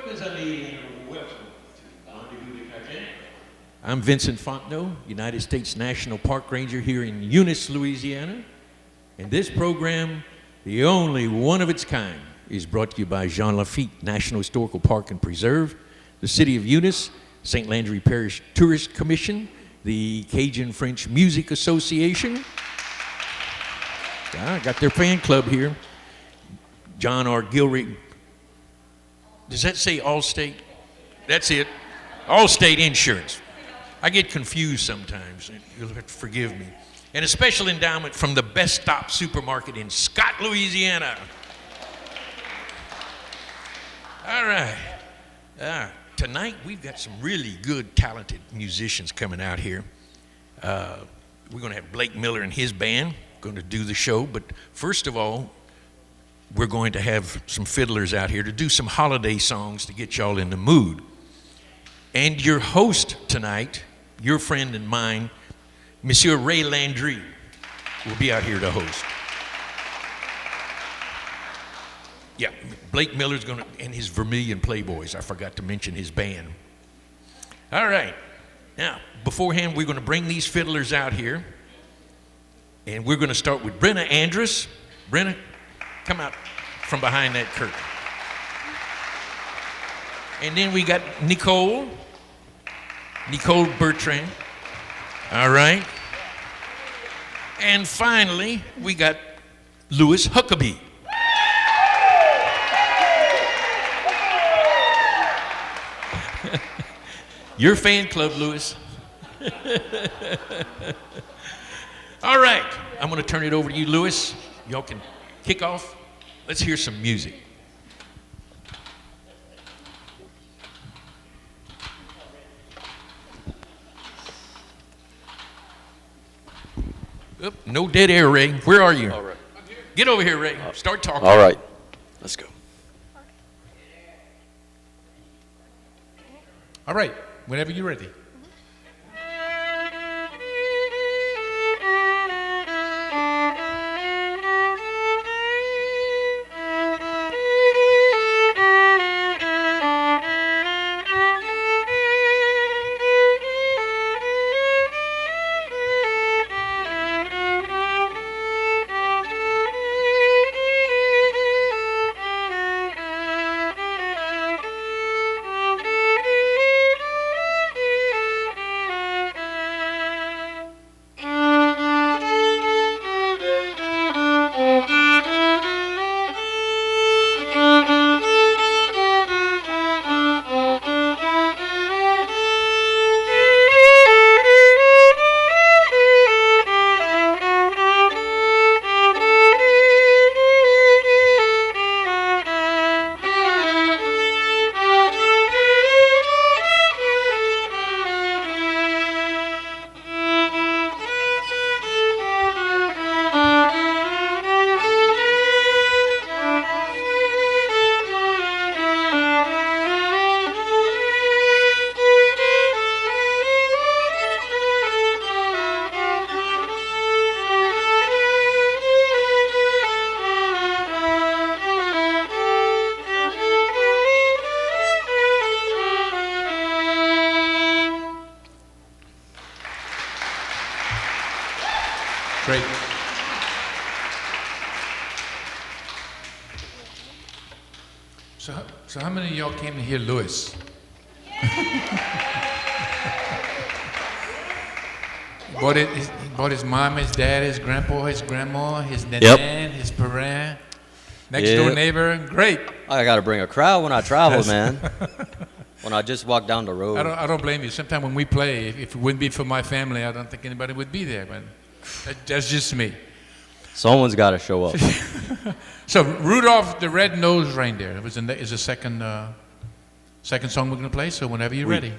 mes amis, welcome to Rendez, Cajun. I'm Vincent Fontenot, United States National Park Ranger here in Eunice, Louisiana. And this program, the only one of its kind, is brought to you by Jean Lafitte National Historical Park and Preserve, the City of Eunice, St. Landry Parish Tourist Commission, the Cajun French Music Association. I got their fan club here. John R. Gilry. Does that say Allstate? That's it. Allstate Insurance. I get confused sometimes. You'll have to forgive me. And a special endowment from the Best Stop Supermarket in Scott, Louisiana. All right. Tonight, we've got some really good, talented musicians coming out here. We're going to have Blake Miller and his band going to do the show. But first of all, we're going to have some fiddlers out here to do some holiday songs to get y'all in the mood. And your host tonight, your friend and mine, Monsieur Ray Landry, will be out here to host. Yeah, Blake Miller's going to, and his Vermilion Playboys. I forgot to mention his band. All right. Now, beforehand, we're going to bring these fiddlers out here. And we're going to start with Brenna Andrus. Brenna, come out from behind that curtain. And then we got Nicole Bertrand. All right. And finally, we got Louis Huckabee. Your fan club, Louis. All right. I'm going to turn it over to you, Louis. Y'all can kick off. Let's hear some music. Oop, no dead air, Ray. Where are you? All right. Get over here, Ray. Start talking. All right. Let's go. All right. Whenever you're ready. Great. So how many of y'all came to hear Louis? He brought his mom, his dad, his grandpa, his grandma, his nan, his parent, next door neighbor. Great. I got to bring a crowd when I travel, man. When I just walk down the road. I don't blame you. Sometimes when we play, if it wouldn't be for my family, I don't think anybody would be there. But that's just me. Someone's got to show up. So Rudolph the Red-Nosed Reindeer is the second song we're going to play. So whenever you're ready.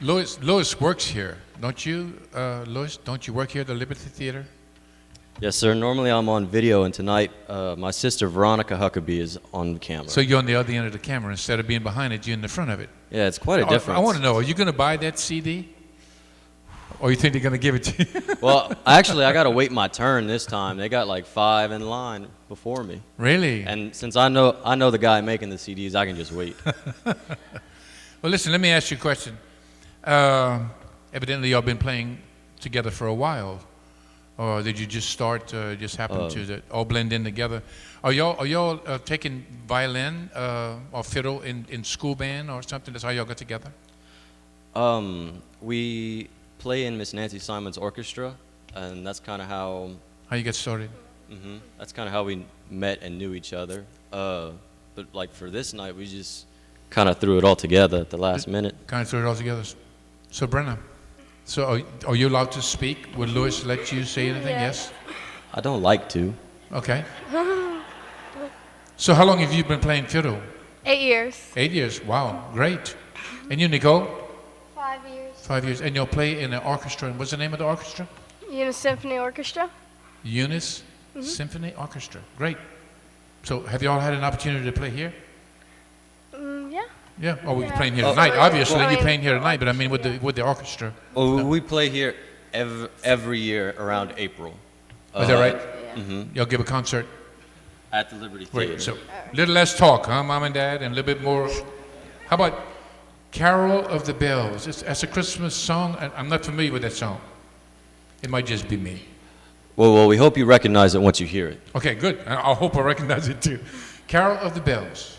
Louis works here, don't you, Louis? Don't you work here at the Liberty Theater? Yes, sir. Normally I'm on video, and tonight my sister Veronica Huckabee is on camera. So you're on the other end of the camera. Instead of being behind it, you're in the front of it. Yeah, it's quite a difference. I want to know, are you going to buy that CD? Or you think they're going to give it to you? Well, actually, I got to wait my turn this time. They got like 5 in line before me. Really? And since I know the guy making the CDs, I can just wait. Well, listen, let me ask you a question. Evidently, y'all been playing together for a while. Or did you just start, just happen to all blend in together? Are y'all taking violin or fiddle in school band or something? That's how y'all got together? We play in Miss Nancy Simon's orchestra, and that's kind of how... How you get started? That's kind of how we met and knew each other. But like for this night, we just kind of threw it all together at the last minute. Kind of threw it all together. So, Brenna, so are you allowed to speak? Would Louis let you say anything? Yeah. Yes? I don't like to. Okay. So how long have you been playing fiddle? 8 years. 8 years. Wow, great. And you, Nicole? 5 years. 5 years. And you'll play in an orchestra. And what's the name of the orchestra? Eunice Symphony Orchestra. Eunice Symphony Orchestra. Great. So have you all had an opportunity to play here? Yeah. Yeah. Oh, we're Yeah. playing here tonight. Obviously, Well, I you're mean- playing here tonight. But I mean, with the orchestra. Well, we play here every year around April. Is that right? Yeah. Y'all give a concert. At the Liberty Theater. Great. So a little less talk, huh, Mom and Dad, and a little bit more. How about Carol of the Bells? That's a Christmas song. I'm not familiar with that song. It might just be me. Well, we hope you recognize it once you hear it. Okay, good. I hope I recognize it too. Carol of the Bells.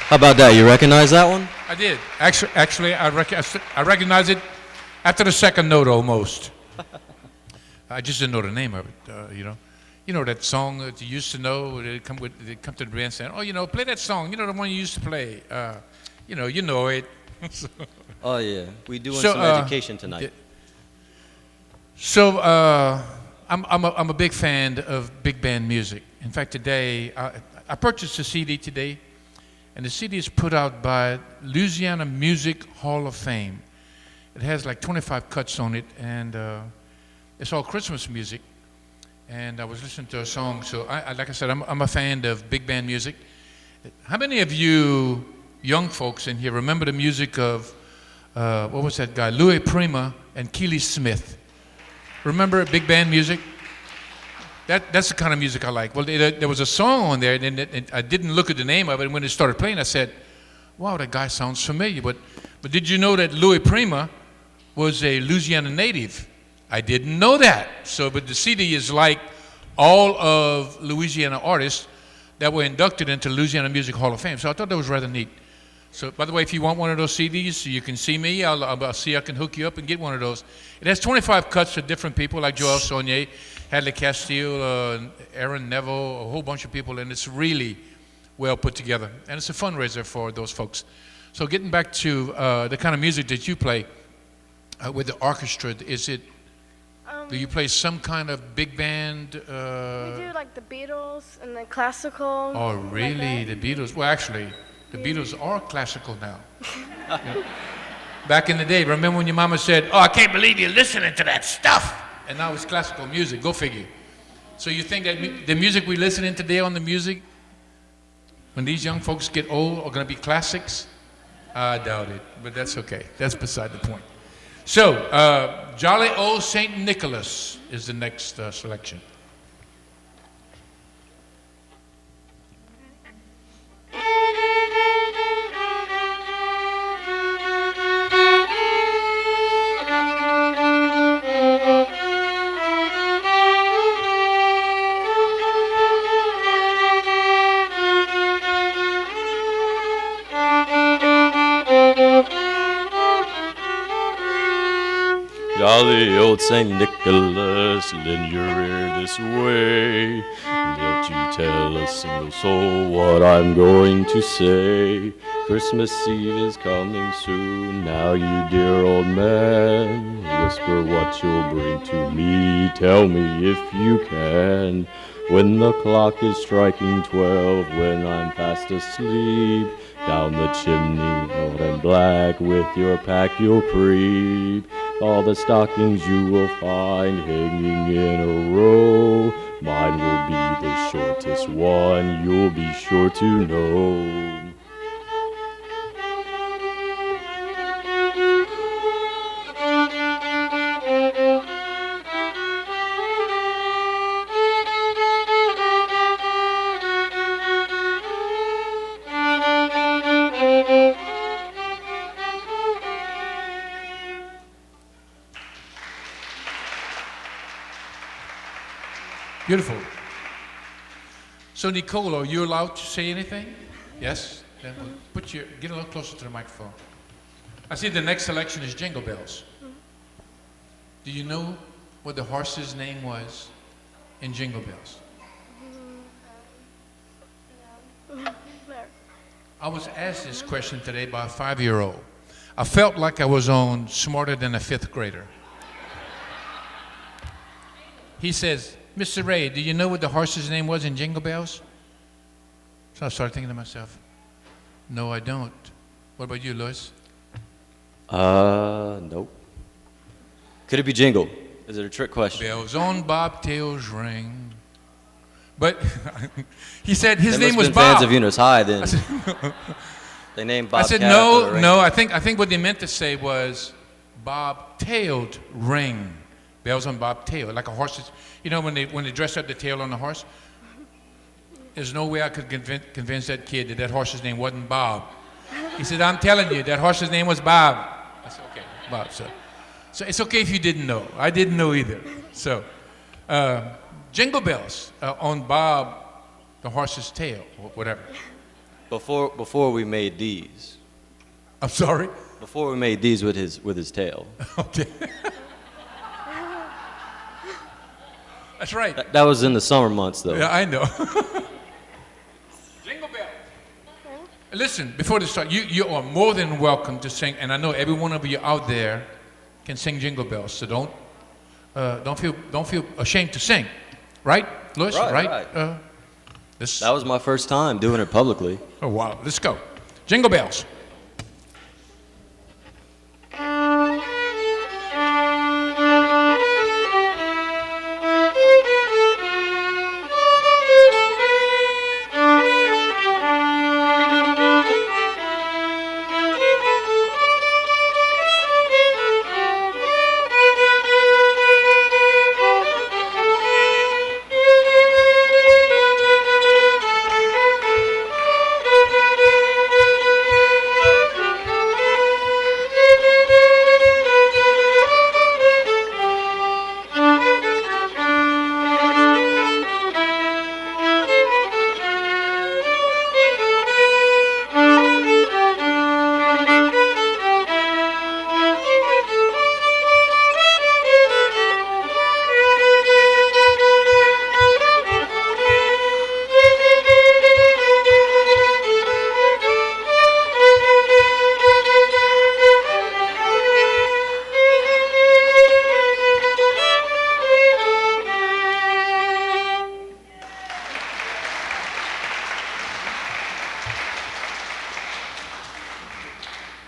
How about that? You recognize that one? I did. Actually, I recognize it after the second note almost. I just didn't know the name of it. You know that song that you used to know. They come to the band saying, "Oh, play that song. You know the one you used to play. You know it." Oh yeah, we doing some education tonight. So I'm a big fan of big band music. In fact, today I purchased a CD today, and the CD is put out by Louisiana Music Hall of Fame. It has like 25 cuts on it, and it's all Christmas music. And I was listening to a song, so like I said, I'm a fan of big band music. How many of you young folks in here remember the music of, what was that guy, Louis Prima and Keely Smith? Remember big band music? That's the kind of music I like. Well, there was a song on there, and I didn't look at the name of it, and when it started playing, I said, wow, that guy sounds familiar. But did you know that Louis Prima was a Louisiana native? I didn't know that. But the CD is like all of Louisiana artists that were inducted into Louisiana Music Hall of Fame. So I thought that was rather neat. So, by the way, if you want one of those CDs, so you can see me, I'll see I can hook you up and get one of those. It has 25 cuts of different people, like Joel Saunier, Hadley Castile, Aaron Neville, a whole bunch of people, and it's really well put together. And it's a fundraiser for those folks. So getting back to the kind of music that you play with the orchestra, is it, do you play some kind of big band? We do like the Beatles and the classical. Oh, really? Like The Beatles? Well, actually, the Beatles are classical now. Back in the day, remember when your mama said, "Oh, I can't believe you're listening to that stuff," and now it's classical music. Go figure. So you think that the music we're listening today on the music, when these young folks get old, are going to be classics? I doubt it, but that's okay. That's beside the point. So, Jolly Old St. Nicholas is the next selection. Jolly old St. Nicholas, lend your ear this way. Don't you tell a single soul what I'm going to say. Christmas Eve is coming soon, now you dear old man. Whisper what you'll bring to me, tell me if you can. When the clock is striking 12, when I'm fast asleep, down the chimney, old and black, with your pack you'll creep. All the stockings you will find hanging in a row. Mine will be the shortest one, you'll be sure to know. Beautiful. So Nicole, are you allowed to say anything? Yes? Then we'll get a little closer to the microphone. I see the next selection is Jingle Bells. Do you know what the horse's name was in Jingle Bells? I was asked this question today by a 5-year-old. I felt like I was on Smarter Than a Fifth Grader. He says, "Mr. Ray, do you know what the horse's name was in Jingle Bells?" So I started thinking to myself, no, I don't. What about you, Louis? Nope. Could it be Jingle? Is it a trick question? Bells on bobtails ring. But he said his They name must was have been Bob. fans of Eunice High then. They named Bob. I said, Cat after the no, Reindeer. I think what they meant to say was bob-tailed ring. Bells on bobtail, like a horse's, you know, when they dress up the tail on the horse? There's no way I could convince that kid that horse's name wasn't Bob. He said, I'm telling you, that horse's name was Bob. I said, okay, Bob. So it's okay if you didn't know. I didn't know either. So, Jingle Bells on Bob, the horse's tail, or whatever. Before we made these. I'm sorry? Before we made these with his tail. Okay. That's right. That was in the summer months, though. Yeah, I know. Jingle Bell. Listen, before they start, you are more than welcome to sing, and I know every one of you out there can sing Jingle Bells, so don't feel ashamed to sing, right, Louis? Right. That was my first time doing it publicly. Oh wow, let's go. Jingle Bells.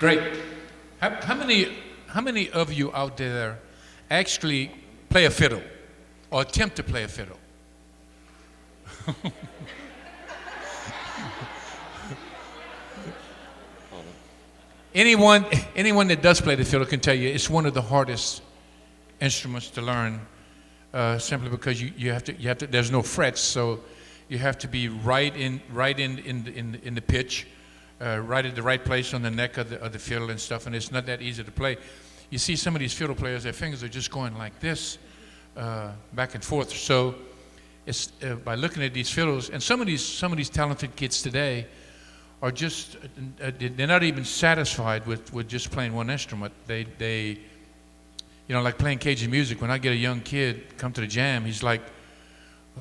Great. How many of you out there actually play a fiddle or attempt to play a fiddle? Anyone that does play the fiddle can tell you it's one of the hardest instruments to learn, simply because you have to. There's no frets, so you have to be right in the pitch, right at the right place on the neck of the fiddle and stuff. And it's not that easy to play. You see some of these fiddle players, their fingers are just going like this, back and forth. So it's by looking at these fiddles, and some of these talented kids today are just, they're not even satisfied with just playing one instrument. They like playing Cajun music. When I get a young kid come to the jam, he's like,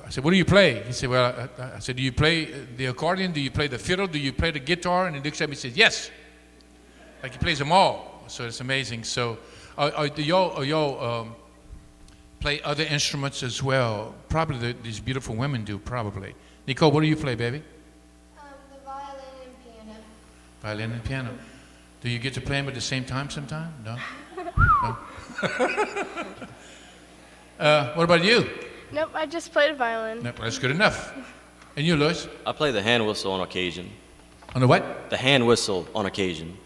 I said, what do you play? He said, well, I said, do you play the accordion? Do you play the fiddle? Do you play the guitar? And he looks at me and says, yes. Like he plays them all. So it's amazing. So do y'all play other instruments as well? Probably these beautiful women do, probably. Nicole, what do you play, baby? The violin and piano. Violin and piano. Do you get to play them at the same time sometime? No? No? What about you? Nope, I just played a violin. Nope, that's good enough. And you, Louis? I play the hand whistle on occasion. On the what? The hand whistle on occasion.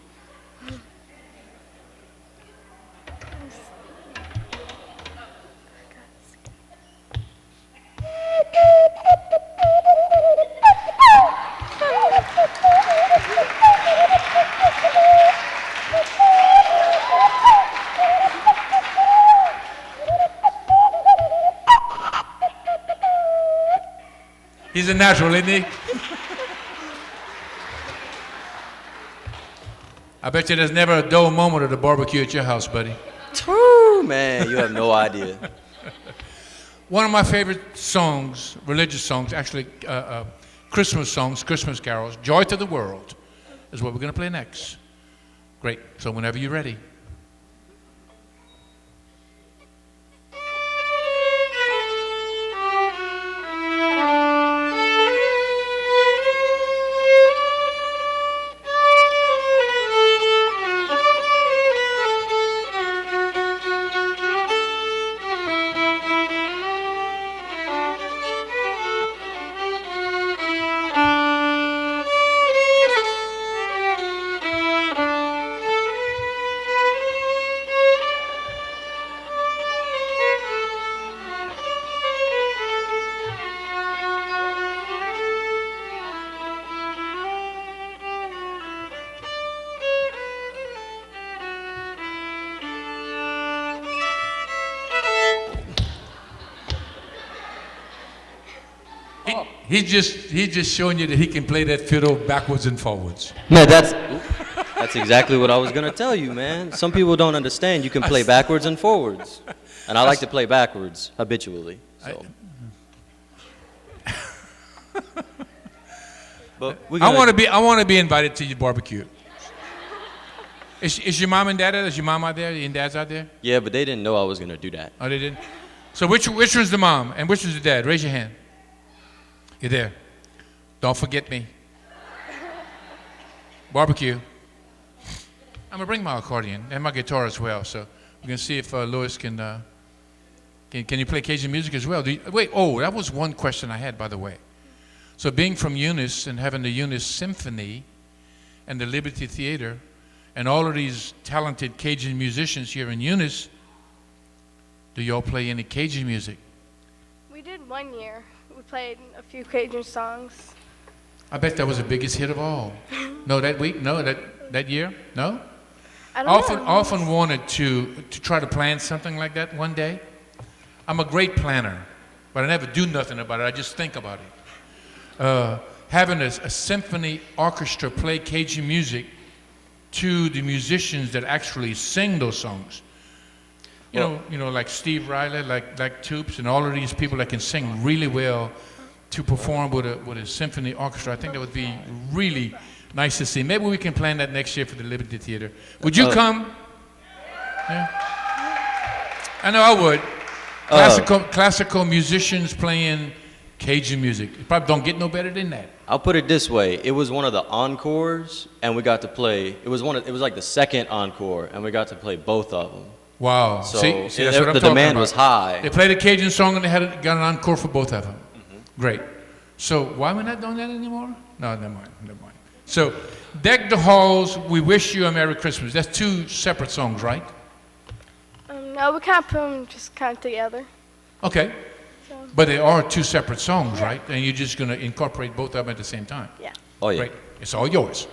He's a natural, isn't he? I bet you there's never a dull moment at the barbecue at your house, buddy. Woo, man, you have no idea. One of my favorite songs, religious songs, actually Christmas songs, Christmas carols, Joy to the World, is what we're going to play next. Great. So whenever you're ready. He's just showing you that he can play that fiddle backwards and forwards. Man, that's exactly what I was gonna tell you, man. Some people don't understand you can play backwards and forwards, and I like to play backwards habitually. So. But I want to be invited to your barbecue. Is your mom and dad there? Is your mom out there? Your dad's out there? Yeah, but they didn't know I was gonna do that. Oh, they didn't. So which was the mom and which was the dad? Raise your hand. You're there. Don't forget me. Barbecue. I'm gonna bring my accordion and my guitar as well. So we're gonna see if Louis can you play Cajun music as well? That was one question I had, by the way. So being from Eunice and having the Eunice Symphony and the Liberty Theater and all of these talented Cajun musicians here in Eunice, do y'all play any Cajun music? We did one year. We played a few Cajun songs. I bet that was the biggest hit of all. No, that week? No, that year? No? I don't know. Often wanted to try to plan something like that one day. I'm a great planner, but I never do nothing about it. I just think about it. Having a symphony orchestra play Cajun music to the musicians that actually sing those songs. You know, like Steve Riley, like Toops, and all of these people that can sing really well to perform with a symphony orchestra. I think that would be really nice to see. Maybe we can plan that next year for the Liberty Theater. Would you come? Yeah. I know I would. Classical musicians playing Cajun music. You probably don't get no better than that. I'll put it this way. It was one of the encores, and we got to play. It was like the second encore, and we got to play both of them. Wow. So See, that's what I'm the talking demand about. was high. They played a Cajun song and they got an encore for both of them. Great. So why are we not doing that anymore? No, never mind. So, Deck the Halls, We Wish You a Merry Christmas. That's two separate songs, right? No, we kind of put them just kind of together. Okay. So, But they are two separate songs, right? And you're just going to incorporate both of them at the same time. yeah. Oh yeah. Great. It's all yours.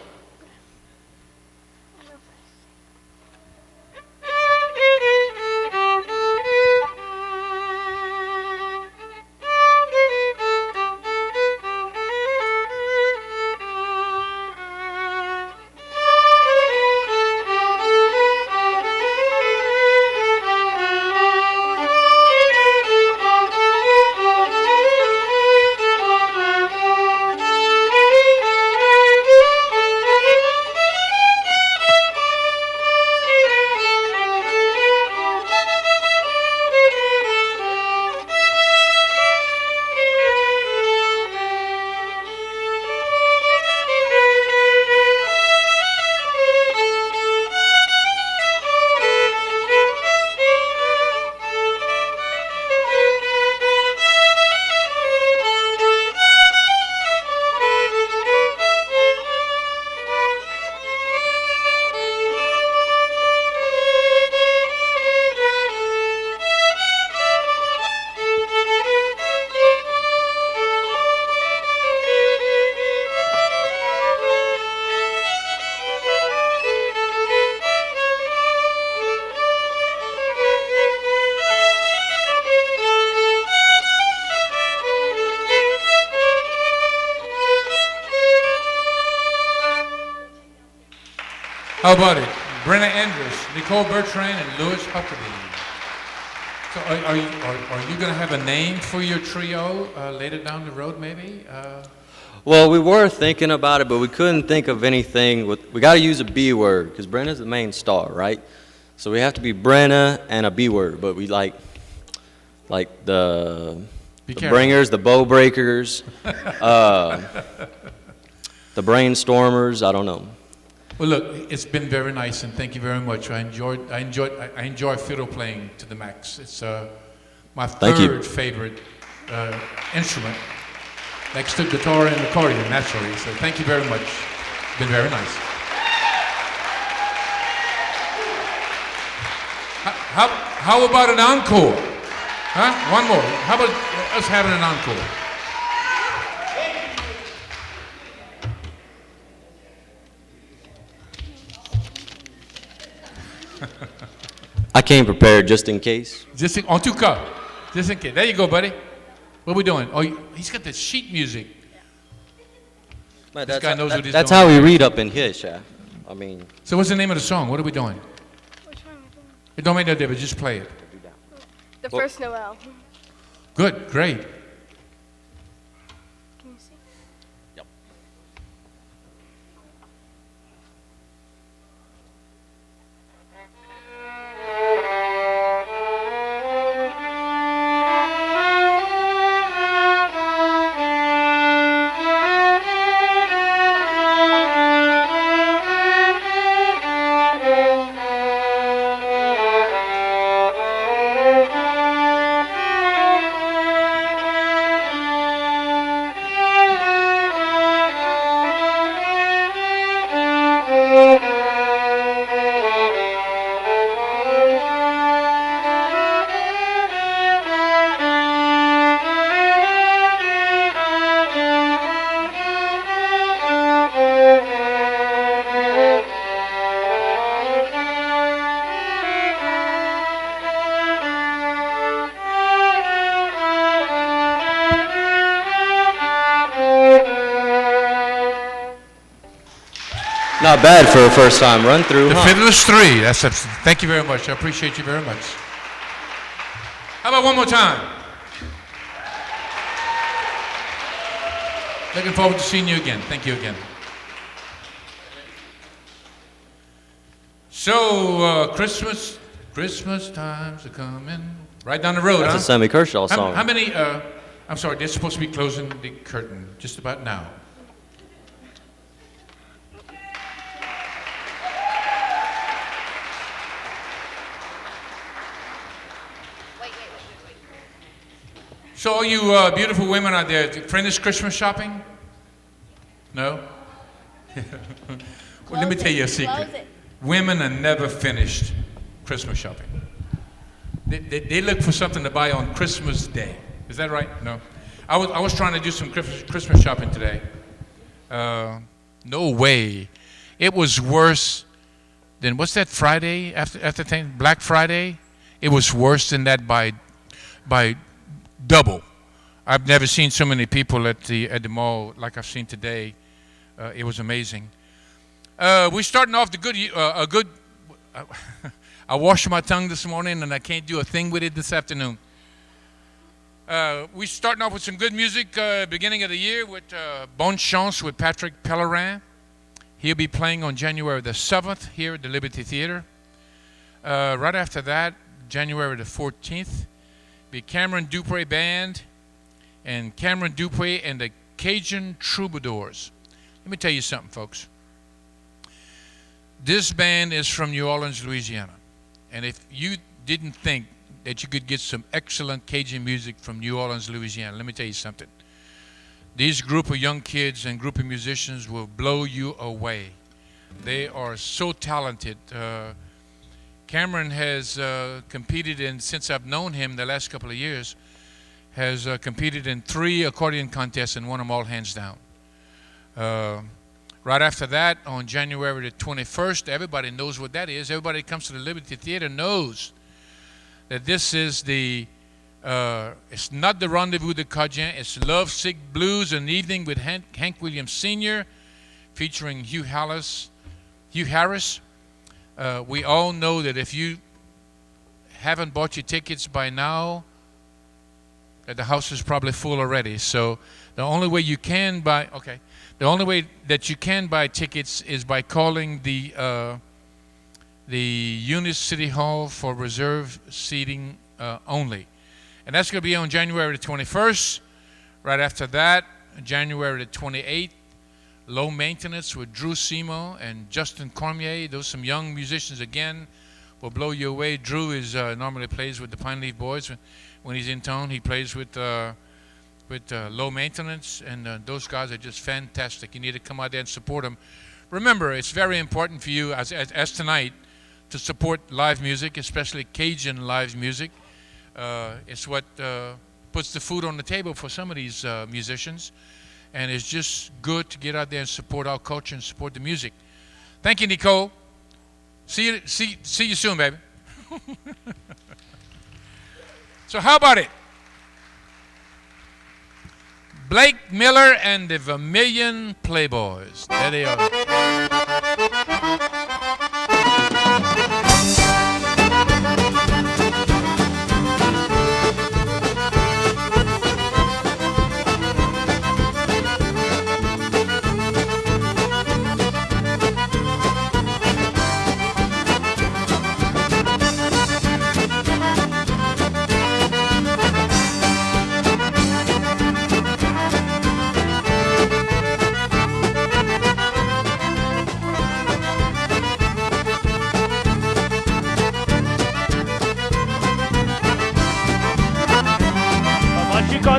How about it? Brenna Andrews, Nicole Bertrand, and Louis Huckabee. So are you going to have a name for your trio later down the road, maybe? Well, we were thinking about it, but we couldn't think of anything. We got to use a B word because Brenna's the main star, right? So we have to be Brenna and a B word, but we like the bringers, the bow breakers, the brainstormers. I don't know. Well, look, it's been very nice, and thank you very much. I enjoy fiddle playing to the max. It's my third favorite instrument, next to guitar and accordion, naturally. So thank you very much. It's been very nice. How about an encore? Huh? One more. How about us having an encore? I came prepared just in case. En tout cas, just in case. There you go, buddy. What are we doing? Oh, he's got the sheet music. Man, this guy knows what he's that's doing. how we read up in here, Chef. I mean. So what's the name of the song? What are we doing? Which one are we doing? It don't make no difference. Just play it. The first Noel. Good. Great. Can you see? Yep. Not bad for a first time run through. The Fiddler's Three. Thank you very much. I appreciate you very much. How about one more time? Looking forward to seeing you again. Thank you again. So, Christmas times are coming. Right down the road, That's huh? a Sammy Kershaw song. How many, I'm sorry, they're supposed to be closing the curtain just about now. So all you beautiful women out there, finished Christmas shopping? No? Well, let me tell you a secret. Women are never finished Christmas shopping. They look for something to buy on Christmas Day. Is that right? No. I was trying to do some Christmas shopping today. No way. It was worse than, what's that Friday after thing? Black Friday? It was worse than that by double. I've never seen so many people at the mall like I've seen today. It was amazing. We're starting off a good. I washed my tongue this morning and I can't do a thing with it this afternoon. We're starting off with some good music, beginning of the year with Bonne Chance with Patrick Pellerin. He'll be playing on January the 7th here at the Liberty Theater. Right after that, January the 14th, be Cameron Dupree Band and Cameron Dupree and the Cajun Troubadours. Let me tell you something, folks. This band is from New Orleans, Louisiana. And if you didn't think that you could get some excellent Cajun music from New Orleans, Louisiana, let me tell you something. These group of young kids and group of musicians will blow you away. They are so talented. Cameron has competed in, since I've known him the last couple of years, has competed in 3 accordion contests and won them all hands down. Right after that, on January the 21st, everybody knows what that is. Everybody that comes to the Liberty Theater knows that this is it's not the Rendezvous de Cajun, it's Love Sick Blues, an evening with Hank Williams Sr., featuring Hugh Harris. We all know that if you haven't bought your tickets by now, that the house is probably full already. So the only way you can buy, the only way that you can buy tickets is by calling the Eunice City Hall for reserved seating only. And that's going to be on January the 21st. Right after that, January the 28th, Low Maintenance with Drew Simo and Justin Cormier. Those some young musicians again will blow you away. Drew is normally plays with the Pine Leaf Boys. When he's in town, he plays with Low Maintenance, and those guys are just fantastic. You need to come out there and support them. Remember, it's very important for you, as tonight, to support live music, especially Cajun live music. It's what puts the food on the table for some of these musicians, and it's just good to get out there and support our culture and support the music. Thank you, Nicole. See you soon, baby. So how about it? Blake Miller and the Vermilion Playboys. There they are.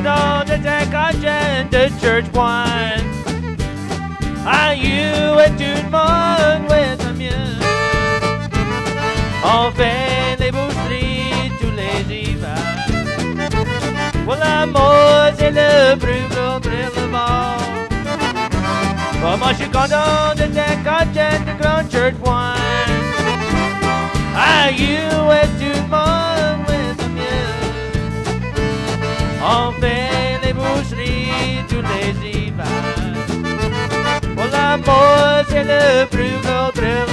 Dans de Cajun de church wine, à you et tout le monde, ouais, c'est mieux. On fait les boucheries tous les hivers. Pour l'amour, c'est le plus gros prélèvement. Moi, je suis content de Cajun de grand church wine, à you et tout le monde, ouais, c'est mieux. On fait les boucheries tous les hivers. Pour l'amour, c'est le plus gros prélèvement.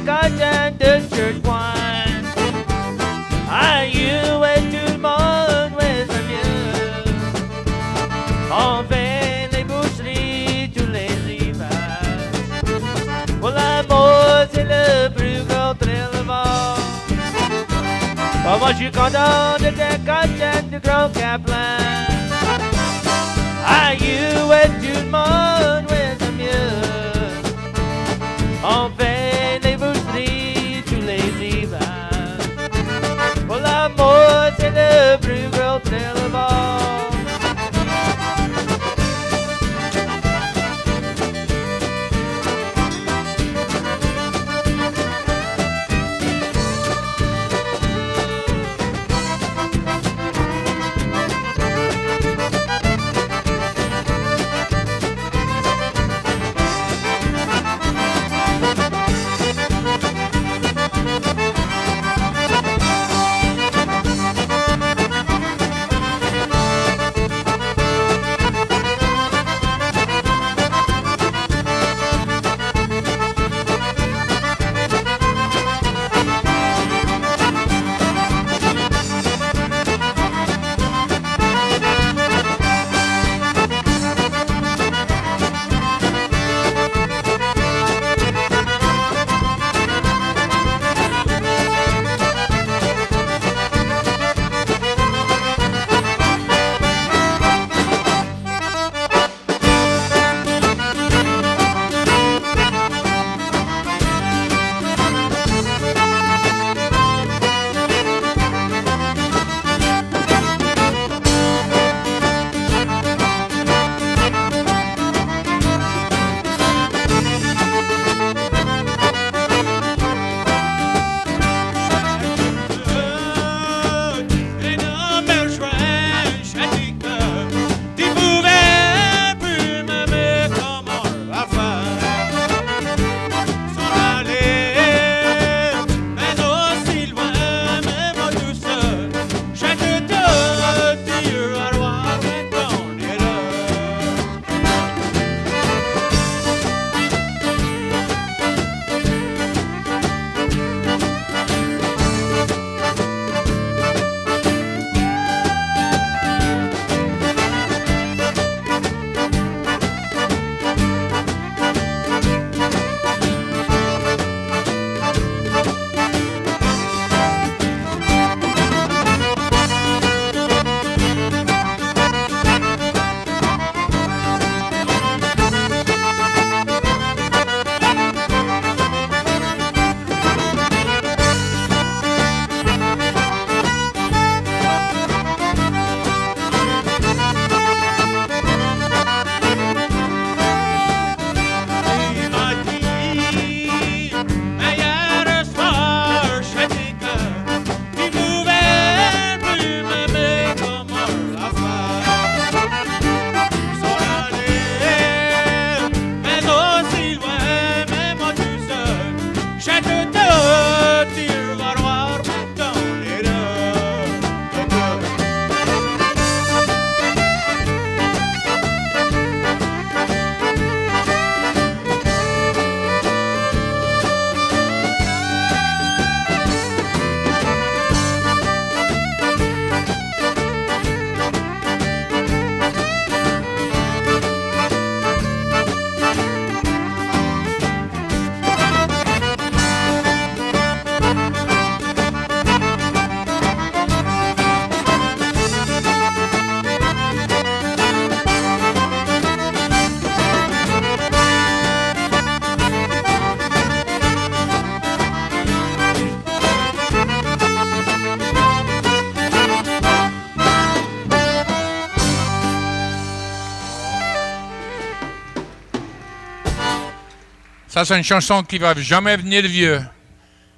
Cajun de church wine. Aïe, ouais, tout le monde, ouais, c'est mieux. On fait les boucheries tous les hivers. Pour l'amour, c'est le plus gros trésor. Oh, moi, je suis content de tes Cajun du gros Kaplan. Aïe, ouais, tout le monde, ouais, c'est mieux. On fait les boucheries tous les hivers. Pour l'amour, c'est le plus gros trésor. Ça, c'est une chanson qui va jamais venir de vieux.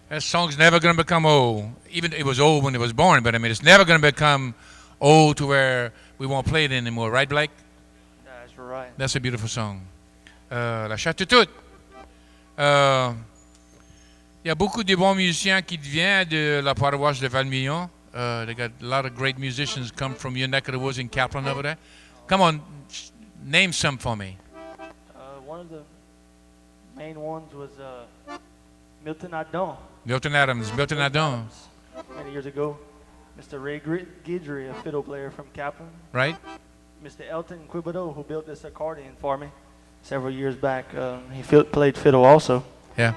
That song's never going to become old. Even it was old when it was born, but I mean, it's never going to become old to where we won't play it anymore. Right, Blake? That's right. That's a beautiful song. La chatte toute. Il y a beaucoup de bons musiciens qui viennent de la paroisse de Valmillon. They got a lot of great musicians come from your neck of the woods in Kaplan over there. Come on, name some for me. One of the main ones was Milton Adon. Milton Adams, Milton Adams, Many years ago. Mr. Ray Guidry, a fiddle player from Kaplan. right? Mr. Elton Quibido, who built this accordion for me several years back. He played fiddle also. Yeah.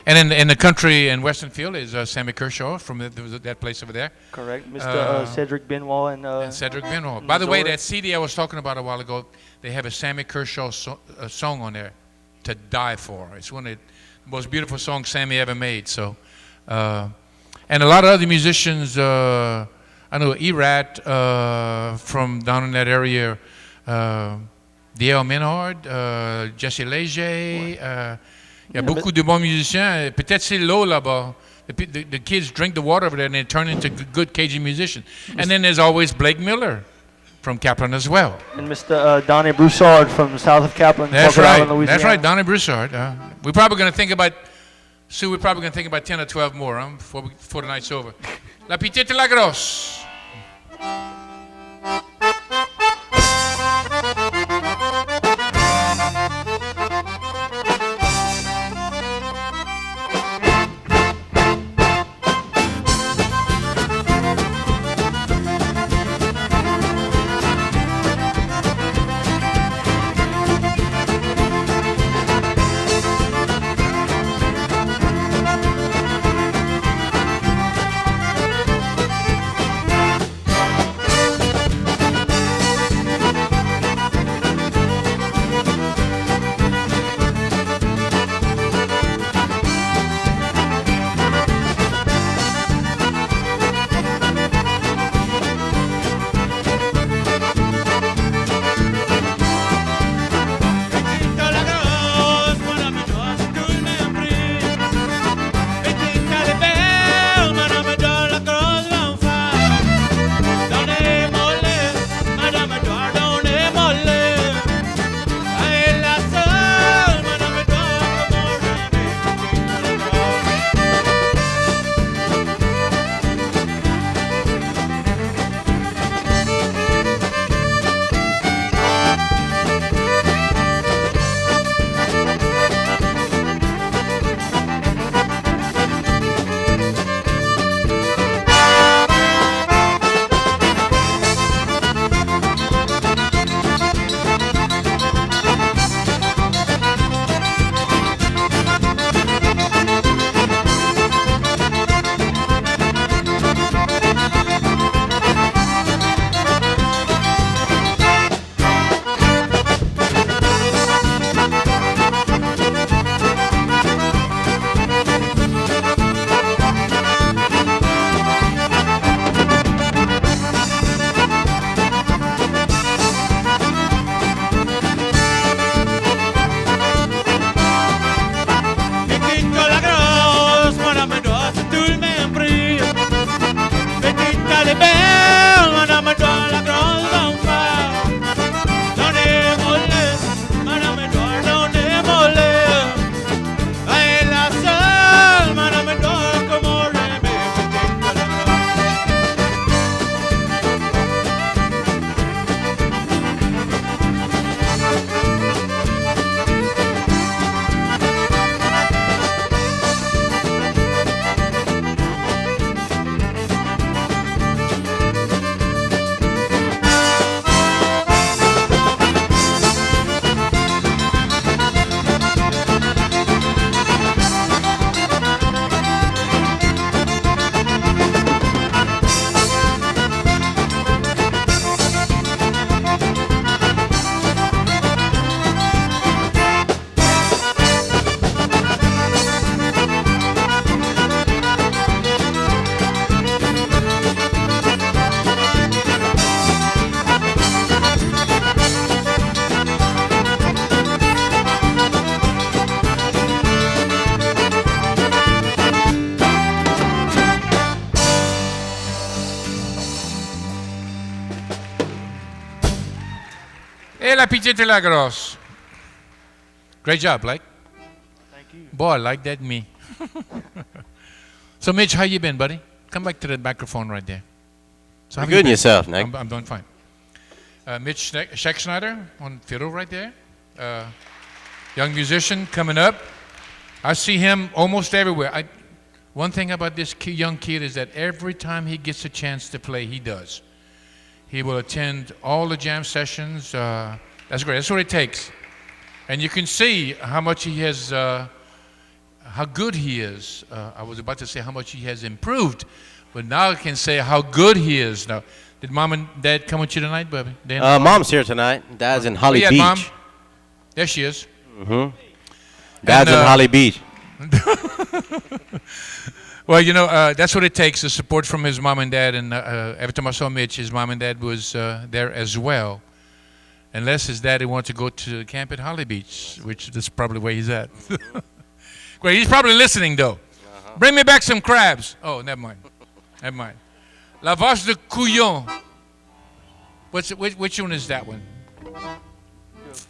And in the country in Western Field is Sammy Kershaw from that place over there. Correct. Mr. Cedric Benoit And Cedric Benoit. By the way, that CD I was talking about a while ago, they have a Sammy Kershaw song on there, "To Die For." It's one of the most beautiful songs Sammy ever made. So, and a lot of other musicians. I know Erat from down in that area. D.L. Menard, Jesse Léger. Il y a beaucoup de bons musiciens. Peut-être c'est l'eau là-bas. The kids drink the water over there and they turn into good Cajun musicians. And then there's always Blake Miller from Kaplan as well. And Mr. Donnie Broussard from south of Kaplan, That's Walker right. Island, Louisiana. That's right, Donnie Broussard. We're probably going to think about, Sue, we're probably going to think about 10 or 12 more before the night's over. La Petite et la Grosse. Et la petite et la grosse. Great job, Blake. Thank you. Boy, I like that me. So, Mitch, how you been, buddy? Come back to the microphone right there. So Good and yourself, Nick. I'm doing fine. Mitch Scheckschneider on fiddle right there. Young musician coming up. I see him almost everywhere. One thing about this young kid is that every time he gets a chance to play, he does. He will attend all the jam sessions. That's great. That's what it takes. And you can see how much he has, how good he is. I was about to say how much he has improved, but now I can say how good he is. Now, did Mom and Dad come with you tonight, baby? Mom's here tonight. Dad's in Holly Beach. Mom? There she is. Mm-hmm. Dad's in Holly Beach. Well, that's what it takes, the support from his mom and dad. And every time I saw Mitch, his mom and dad was there as well. Unless his daddy wants to go to camp at Holly Beach, which is probably where he's at. Great, he's probably listening, though. Bring me back some crabs. Oh, never mind. Never mind. La Vache de Couillon. Which one is that one?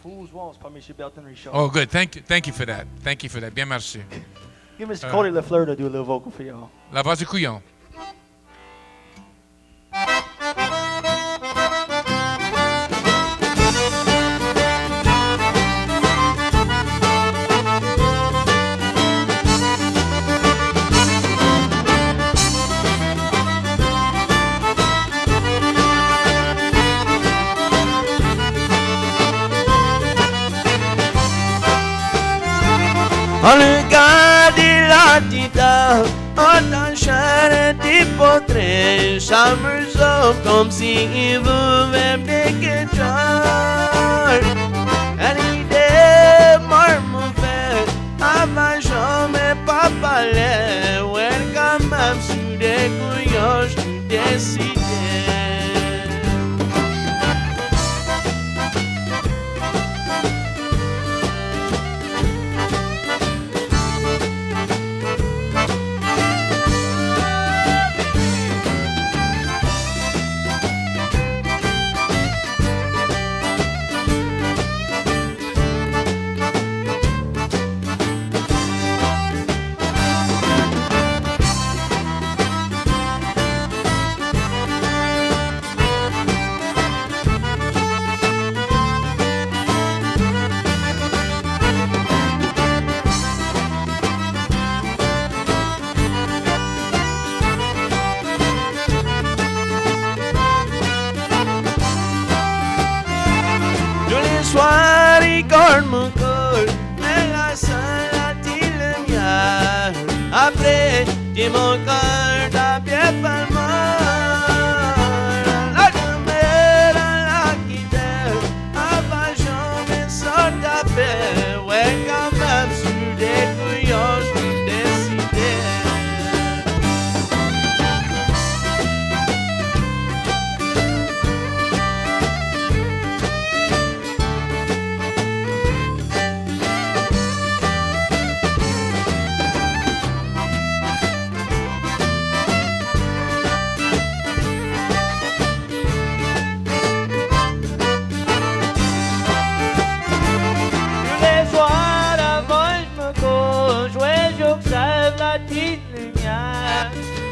Fool's Waltz par M. Belton Richard. Oh, good. Thank you for that. Thank you for that. Bien merci. Give Mr. Cody LaFleur to do a little vocal for y'all. La Vache de Couillon. On regarde la tita, on enchaîne des portraits, s'amusant comme si il voulait piquer George. And l'idée marmouvée, avant jamais pas parler, ouais, quand même sous des couillons, je décidé. Soir, il garde mon col, mais la salade, il le mien. Après, dis mon cœur, t'as bien fait le mal. La demeure, la guitare, avant jamais sans taper. Ouais, quand même, sur des couillons, je suis décidé.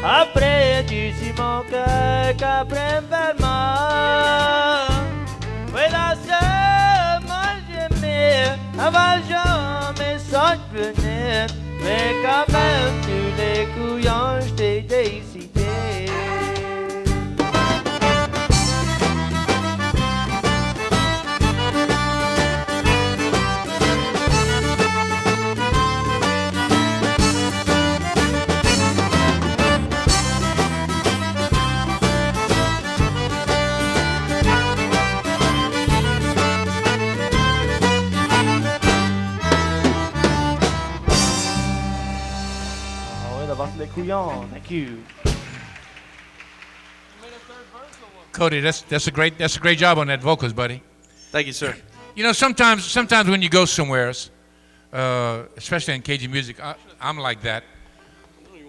Après, tu sais mon cœur qu'après vraiment. Oui, la seule, moi j'aimais, avant jamais sans venir. Mais quand même, tous les couillons, je t'ai décidé. Les couillons, thank you. Cody, that's a great job on that vocals, buddy. Thank you, sir. Sometimes when you go somewhere, especially in Cajun music, I'm like that.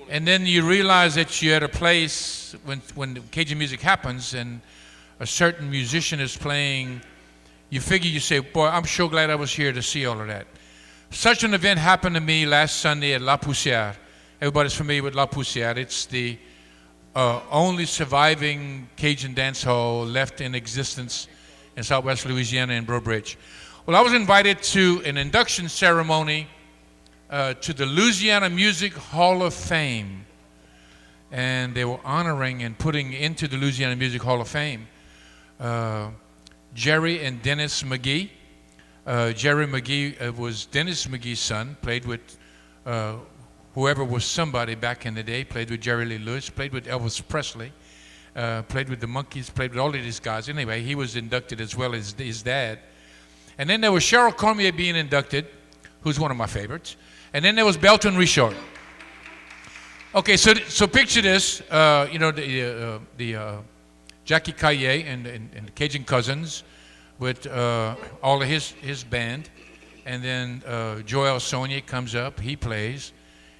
And then you realize that you're at a place when Cajun music happens and a certain musician is playing, you say, boy, I'm so glad I was here to see all of that. Such an event happened to me last Sunday at La Poussière. Everybody's familiar with La Poussière. It's the only surviving Cajun dance hall left in existence in southwest Louisiana in Breaux Bridge. Well, I was invited to an induction ceremony to the Louisiana Music Hall of Fame. And they were honoring and putting into the Louisiana Music Hall of Fame Jerry and Dennis McGee. Jerry McGee was Dennis McGee's son, played with whoever was somebody back in the day, played with Jerry Lee Lewis, played with Elvis Presley, played with the Monkees, played with all of these guys. Anyway, he was inducted as well as his dad. And then there was Cheryl Cormier being inducted, who's one of my favorites. And then there was Belton Richard. Okay, so picture this, the Jackie Caillé and the Cajun Cousins with all of his band. And then Joel Saunier comes up, he plays.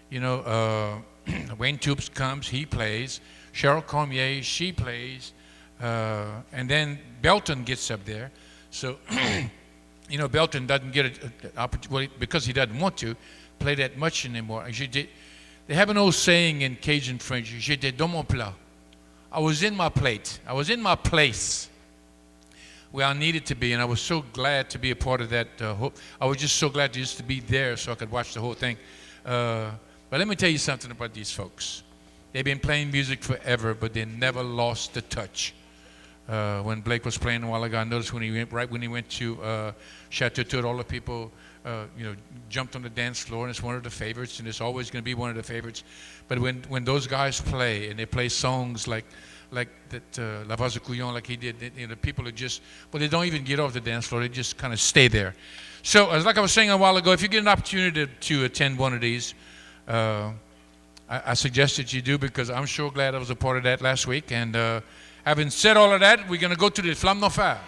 Wayne Toups comes, he plays. Cheryl Cormier, she plays. And then Belton gets up there. So, Belton doesn't get an opportunity, because he doesn't want to play that much anymore. They have an old saying in Cajun French, j'étais dans mon plat. I was in my plate. I was in my place where I needed to be, and I was so glad to be a part of that. I was just so glad just to be there so I could watch the whole thing. But let me tell you something about these folks. They've been playing music forever, but they never lost the touch. When Blake was playing a while ago, I noticed when he went to Chateau Tour, all the people, jumped on the dance floor, and it's one of the favorites, and it's always going to be one of the favorites. But when those guys play, and they play songs like that, La Vase de Couillon, like he did, people are just, they don't even get off the dance floor, they just kind of stay there. So, like I was saying a while ago, if you get an opportunity to attend one of these, I suggest that you do, because I'm sure glad I was a part of that last week. And having said all of that, we're going to go to the Flamme d'Enfer.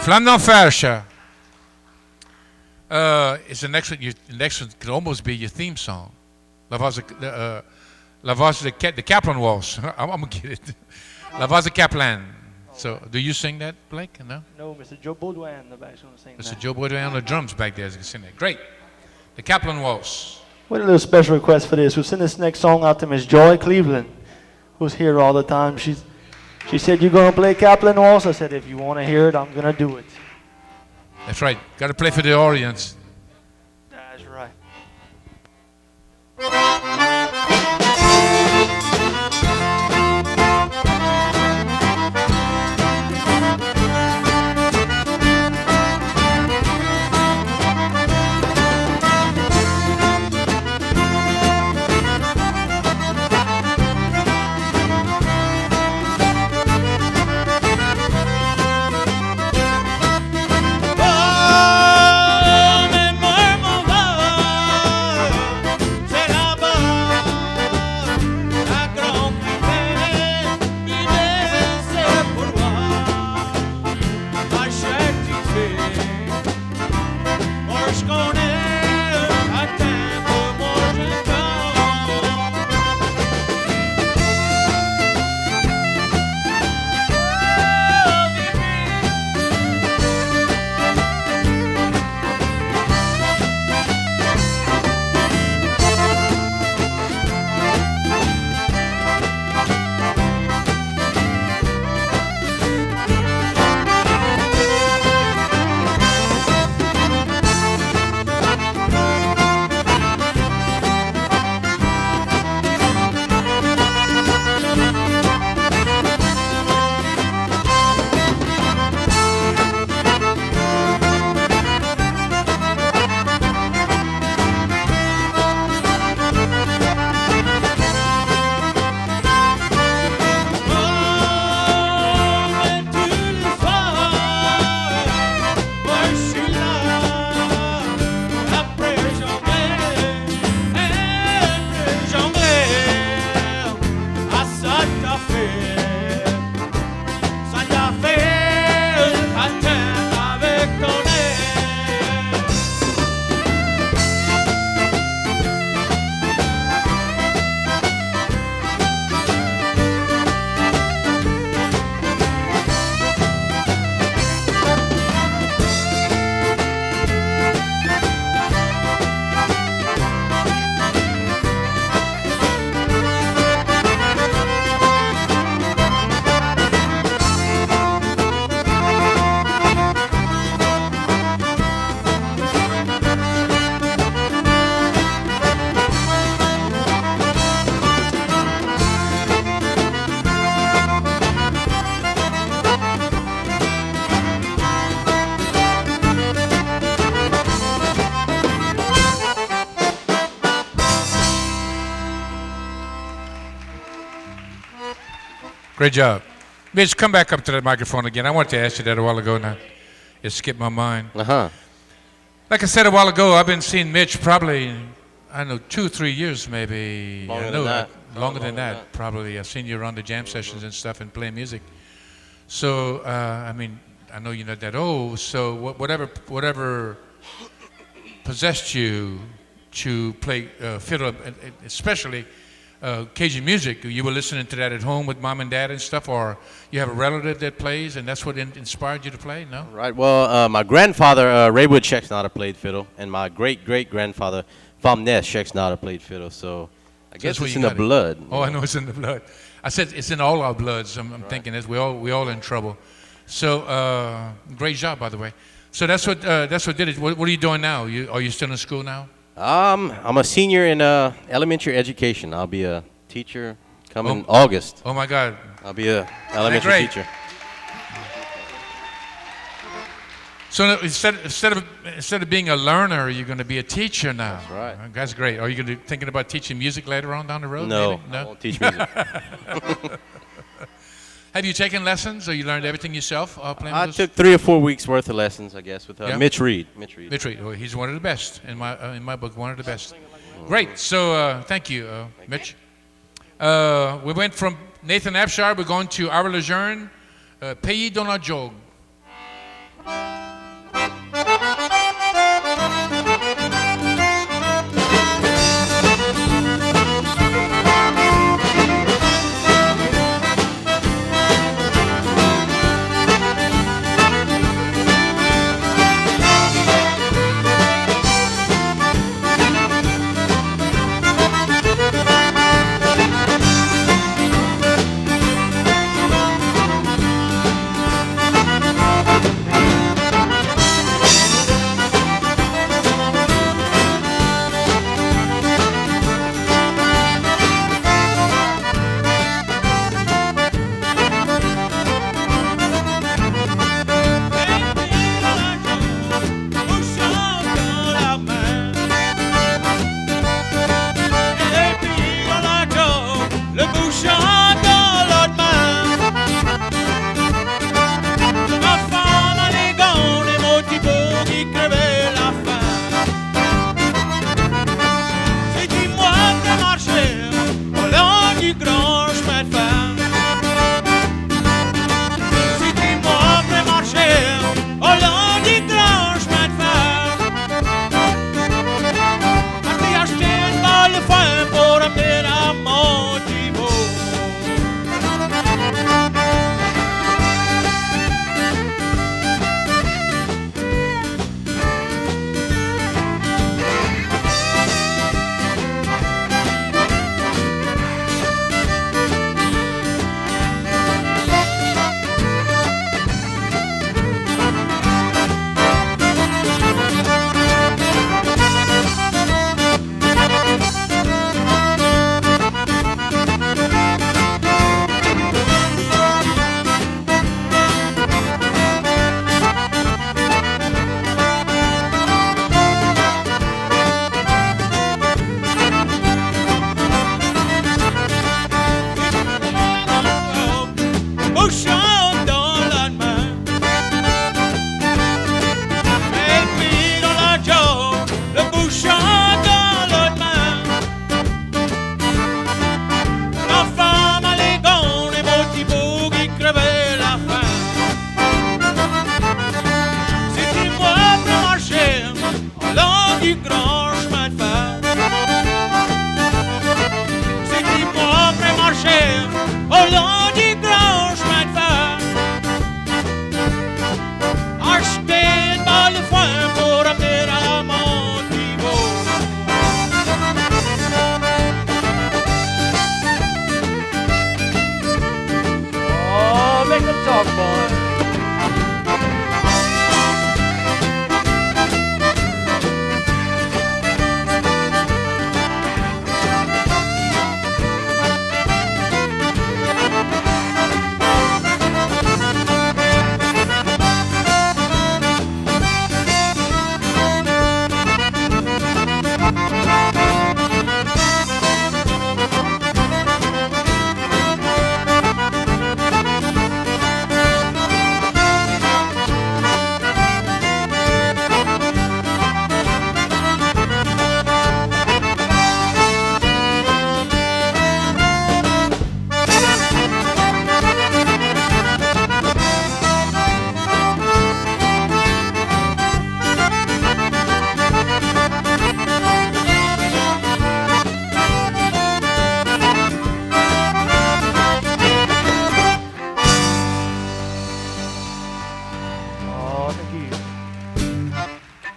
Flamme d'enfer, cher. It's the next one. The next one could almost be your theme song. La Vase the Kaplan Waltz. I'm gonna get it. La Vase Kaplan. So, do you sing that, Blake? No. No, Mr. Joe Baudouin in the back is going to sing Mr. that. Joe Baudouin on the drums back there is gonna sing that. Great. The Kaplan Waltz. We had a little special request for this. We'll send this next song out to Miss Joy Cleveland, who's here all the time. She said, "You gonna play Kaplan Waltz?" I said, "If you want to hear it, I'm gonna do it." That's right. Got to play for the audience. That's right. Great job. Mitch, come back up to that microphone again. I wanted to ask you that a while ago now. It skipped my mind. Like I said a while ago, I've been seeing Mitch probably, I don't know, 2 or 3 years maybe. Longer than that, probably. I've seen you around the jam sessions and stuff and playing music. So, I mean, I know you're not that old, so whatever possessed you to play fiddle, especially Cajun music, you were listening to that at home with mom and dad and stuff, or you have a relative that plays and that's what inspired you to play? No? Right. Well, my grandfather, Raywood Schecksnadder, played fiddle, and my great-great-grandfather, Famnes Schecksnadder, played fiddle. So I guess it's in the blood. Oh, I know it's in the blood. I said it's in all our bloods. I'm thinking that we all in trouble. So great job, by the way. So that's what did it. What are you doing now? Are you still in school now? I'm a senior in elementary education. I'll be a teacher coming August. Oh my God! I'll be a elementary teacher. So instead of being a learner, you're going to be a teacher now. That's right. That's great. Are you going to be thinking about teaching music later on down the road? No, maybe? No? I won't teach music. Have you taken lessons, or you learned everything yourself? I took 3 or 4 weeks worth of lessons, I guess, with Mitch Reed. Mitch Reed. Well, he's one of the best in my book. One of the best. Great. So thank you, Mitch. We went from Nathan Abshire. We're going to Our Lejeune, Pays dans la Jogue.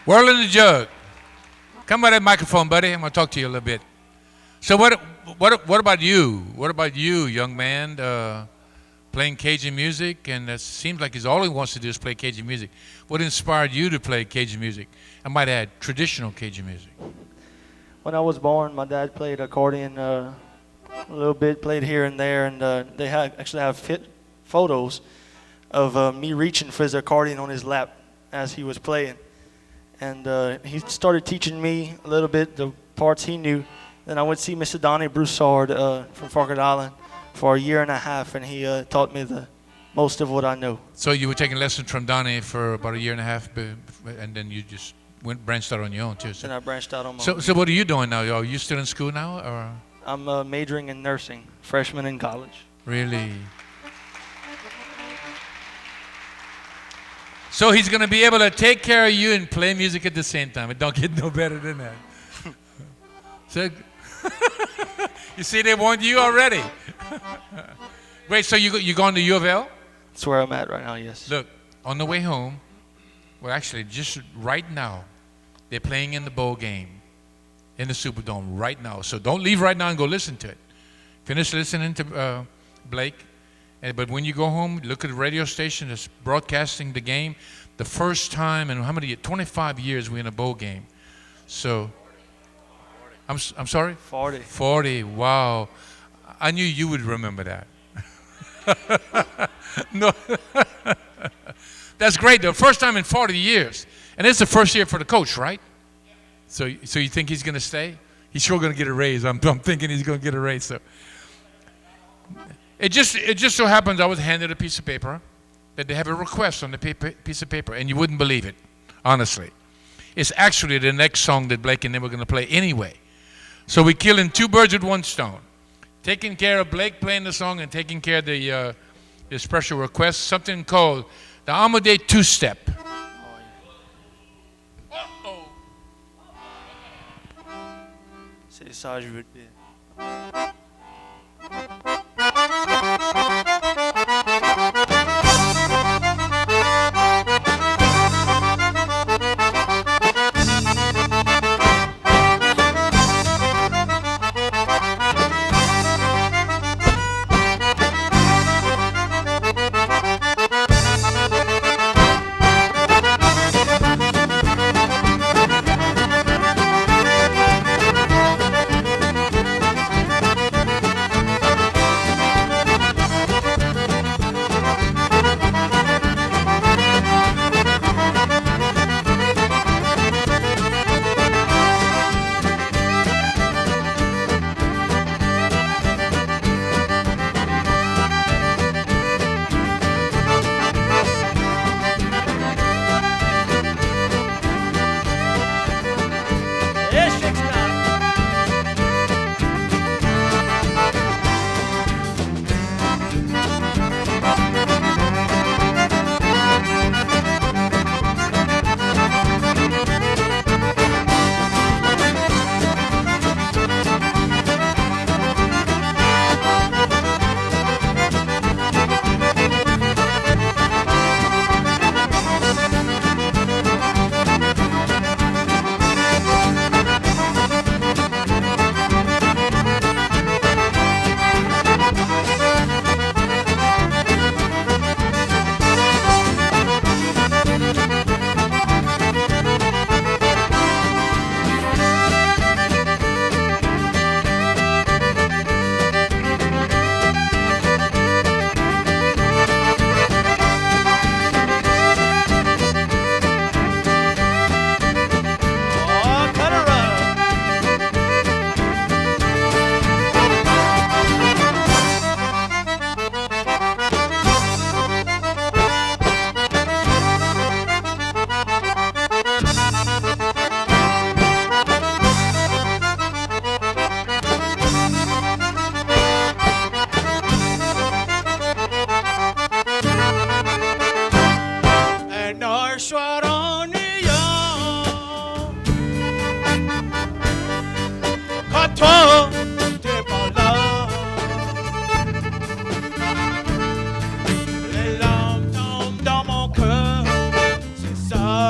Whirl in the jug. Come by that microphone, buddy. I'm going to talk to you a little bit. So what about you? What about you, young man, playing Cajun music? And it seems like all he wants to do is play Cajun music. What inspired you to play Cajun music? I might add, traditional Cajun music. When I was born, my dad played accordion a little bit, played here and there, and they actually have photos of me reaching for his accordion on his lap as he was playing. And he started teaching me a little bit, the parts he knew. Then I went to see Mr. Donnie Broussard from Falkland Island for a year and a half, and he taught me the most of what I know. So you were taking lessons from Donnie for about a year and a half, and then you just branched out on your own too. So. Then I branched out on my own. So what are you doing now? Are you still in school now, or? I'm majoring in nursing, freshman in college. Really? So he's going to be able to take care of you and play music at the same time. It don't get no better than that. So, you see, they warned you already. Wait, so you going to U of L? That's where I'm at right now, yes. Look, on the way home, well, actually, just right now, they're playing in the bowl game in the Superdome right now. So don't leave right now and go listen to it. Finish listening to Blake. But when you go home, look at the radio station that's broadcasting the game. The first time in how many years? 25 years we're in a bowl game. So, I'm sorry? 40. 40, wow. I knew you would remember that. No. That's great, though. First time in 40 years. And it's the first year for the coach, right? So you think he's going to stay? He's sure going to get a raise. I'm thinking he's going to get a raise. So. It just so happens I was handed a piece of paper that they have a request on the piece of paper, and you wouldn't believe it, honestly. It's actually the next song that Blake and them were going to play anyway. So we're killing two birds with one stone. Taking care of Blake playing the song and taking care of the special request, something called the Amadee Two-Step. Uh-oh. C'est ça, je veux dire.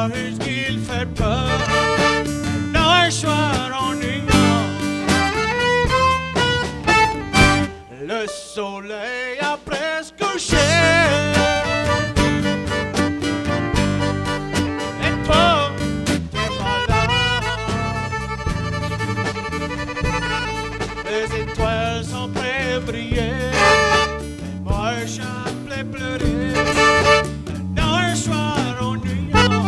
Ce qu'il fait peur. étoiles sont prêtes à briller. Les marchands plaient pleurer. Dans un soir au New York.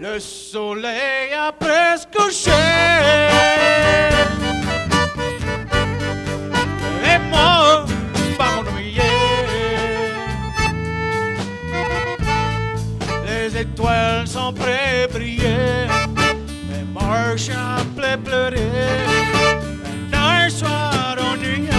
Le soleil a presque couché. Et moi, pas m'ennuyer. Les étoiles sont prêtes à briller. Les marchands plaient pleurer. Un soir en New York.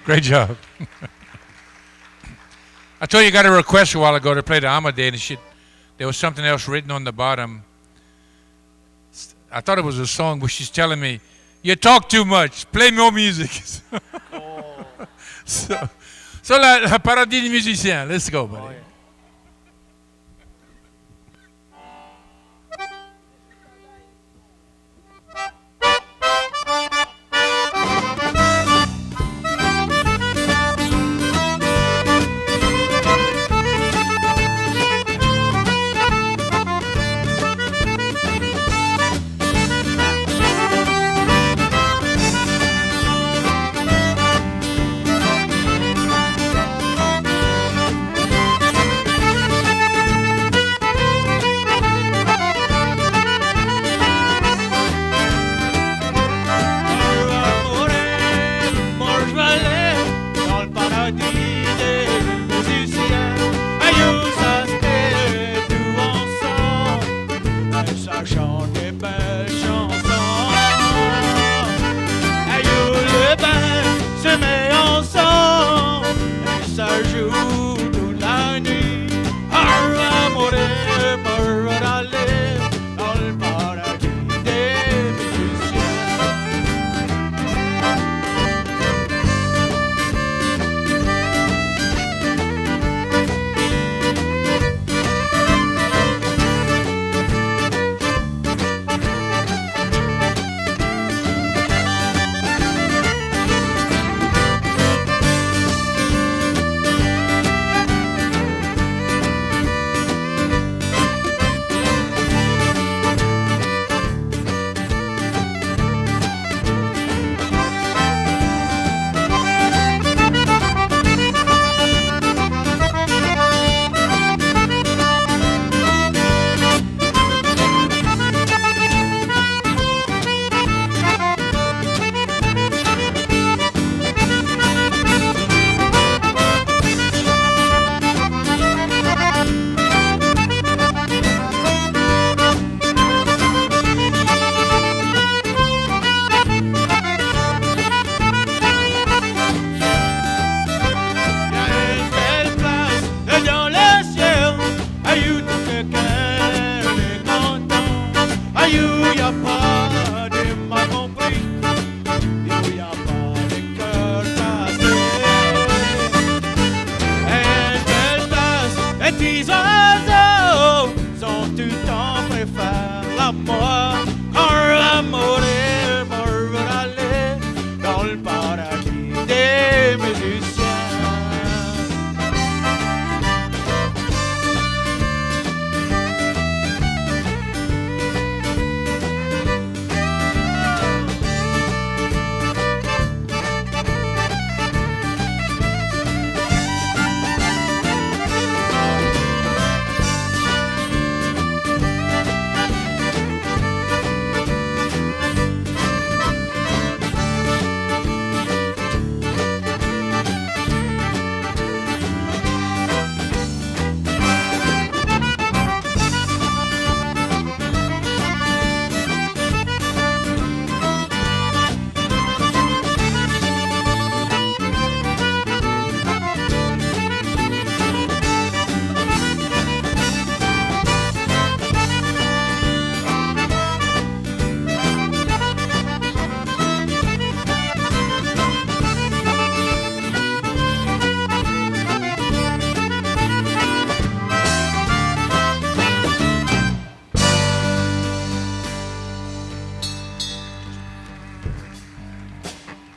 Great job. I told you I got a request a while ago to play the Amadee, and there was something else written on the bottom. I thought it was a song, but she's telling me, you talk too much, play more music. So la parodie du musicien. Let's go, buddy. Oh, yeah.